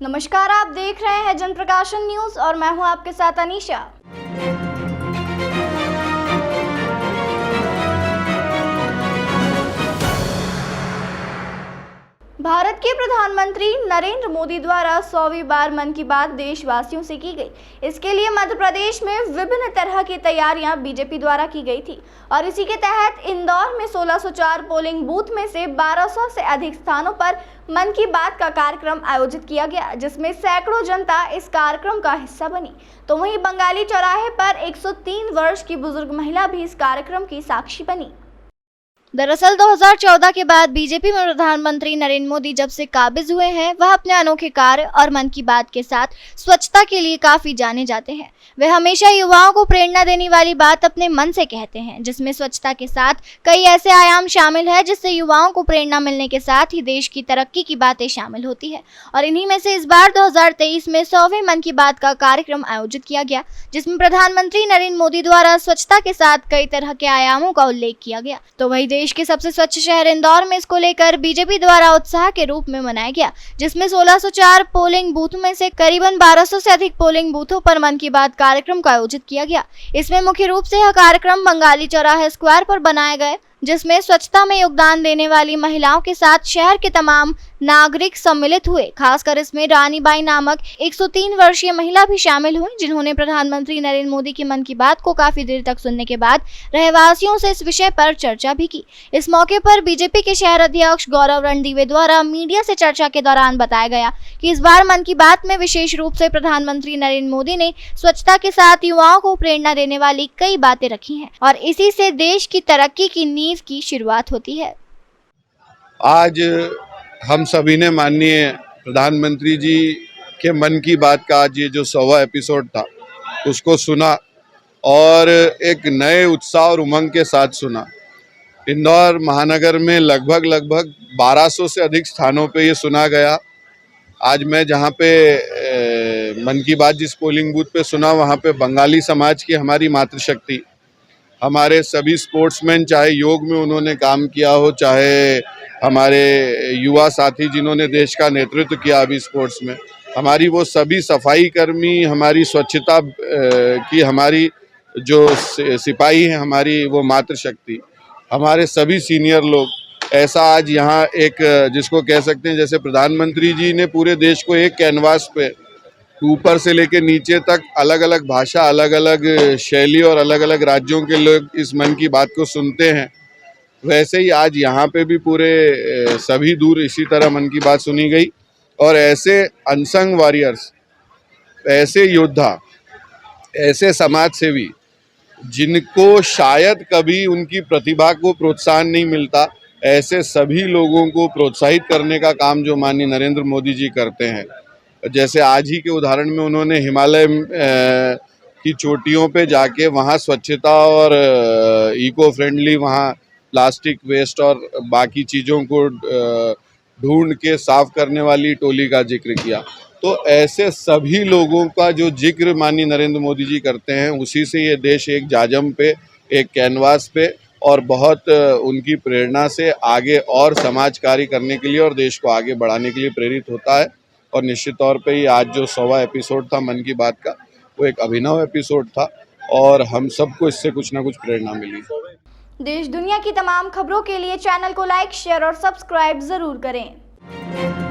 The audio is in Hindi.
नमस्कार, आप देख रहे हैं जनप्रकाशन न्यूज और मैं हूं आपके साथ अनीशा। भारत के प्रधानमंत्री नरेंद्र मोदी द्वारा 100वीं बार मन की बात देशवासियों से की गई। इसके लिए मध्य प्रदेश में विभिन्न तरह की तैयारियां बीजेपी द्वारा की गई थी और इसी के तहत इंदौर में 1604 पोलिंग बूथ में से 1200 से अधिक स्थानों पर मन की बात का कार्यक्रम आयोजित किया गया, जिसमें सैकड़ों जनता इस कार्यक्रम का हिस्सा बनी। तो वहीं बंगाली चौराहे पर 103 वर्ष की बुजुर्ग महिला भी इस कार्यक्रम की साक्षी बनी। दरअसल 2014 के बाद बीजेपी में प्रधानमंत्री नरेंद्र मोदी जब से काबिज हुए हैं, वह अपने अनोखे कार्य और मन की बात के साथ स्वच्छता के लिए काफी जाने जाते हैं। वे हमेशा युवाओं को प्रेरणा देने वाली बात अपने मन से कहते हैं, जिसमें स्वच्छता के साथ कई ऐसे आयाम शामिल है जिससे युवाओं को प्रेरणा मिलने के साथ ही देश की तरक्की की बातें शामिल होती है। और इन्हीं में से इस बार 2023 में 100वें मन की बात का कार्यक्रम आयोजित किया गया, जिसमें प्रधानमंत्री नरेंद्र मोदी द्वारा स्वच्छता के साथ कई तरह के आयामों का उल्लेख किया गया। तो वही देश के सबसे स्वच्छ शहर इंदौर में इसको लेकर बीजेपी द्वारा उत्साह के रूप में मनाया गया, जिसमें 1604 पोलिंग बूथ में से करीबन 1200 से अधिक पोलिंग बूथों पर मन की बात कार्यक्रम का आयोजित किया गया। इसमें मुख्य रूप से यह कार्यक्रम बंगाली चौराहे स्क्वायर पर बनाए गए, जिसमें स्वच्छता में योगदान देने वाली महिलाओं के साथ शहर के तमाम नागरिक सम्मिलित हुए। खासकर इसमें रानीबाई नामक 103 वर्षीय महिला भी शामिल हुई, जिन्होंने प्रधानमंत्री नरेंद्र मोदी की मन की बात को काफी देर तक सुनने के बाद रहवासियों से इस विषय पर चर्चा भी की। इस मौके पर बीजेपी के शहर अध्यक्ष गौरव रणदीवे द्वारा मीडिया से चर्चा के दौरान बताया गया कि इस बार मन की बात में विशेष रूप से प्रधानमंत्री नरेंद्र मोदी ने स्वच्छता के साथ युवाओं को प्रेरणा देने वाली कई बातें रखी हैं और इसी से देश की तरक्की की नींव की शुरुआत होती है। आज हम सभी ने माननीय प्रधानमंत्री जी के मन की बात का आज ये जो 100वां एपिसोड था उसको सुना और एक नए उत्साह और उमंग के साथ सुना। इंदौर महानगर में लगभग 1200 से अधिक स्थानों पे ये सुना गया। आज मैं जहाँ पे मन की बात जिस पोलिंग बूथ पे सुना, वहाँ पे बंगाली समाज की हमारी मातृशक्ति, हमारे सभी स्पोर्ट्समैन, चाहे योग में उन्होंने काम किया हो, चाहे हमारे युवा साथी जिन्होंने देश का नेतृत्व किया अभी स्पोर्ट्स में, हमारी वो सभी सफाई कर्मी, हमारी स्वच्छता की हमारी जो सिपाही हैं, हमारी वो मातृशक्ति, हमारे सभी सीनियर लोग, ऐसा आज यहाँ एक जिसको कह सकते हैं जैसे प्रधानमंत्री जी ने पूरे देश को एक कैनवास पे ऊपर से लेके नीचे तक अलग अलग भाषा, अलग अलग शैली और अलग अलग राज्यों के लोग इस मन की बात को सुनते हैं, वैसे ही आज यहाँ पे भी पूरे सभी दूर इसी तरह मन की बात सुनी गई। और ऐसे अनसंग वॉरियर्स, ऐसे योद्धा, ऐसे समाज सेवी जिनको शायद कभी उनकी प्रतिभा को प्रोत्साहन नहीं मिलता, ऐसे सभी लोगों को प्रोत्साहित करने का काम जो माननीय नरेंद्र मोदी जी करते हैं। जैसे आज ही के उदाहरण में उन्होंने हिमालय की चोटियों पे जाके वहाँ स्वच्छता और इको फ्रेंडली, वहाँ प्लास्टिक वेस्ट और बाकी चीज़ों को ढूंढ के साफ करने वाली टोली का जिक्र किया। तो ऐसे सभी लोगों का जो जिक्र माननीय नरेंद्र मोदी जी करते हैं, उसी से ये देश एक जाजम पे, एक कैनवास पे और बहुत उनकी प्रेरणा से आगे और समाज कार्य करने के लिए और देश को आगे बढ़ाने के लिए प्रेरित होता है। और निश्चित तौर पे ही आज जो 100वां एपिसोड था मन की बात का, वो एक अभिनव एपिसोड था और हम सबको इससे कुछ ना कुछ प्रेरणा मिली। देश दुनिया की तमाम खबरों के लिए चैनल को लाइक, शेयर और सब्सक्राइब जरूर करें।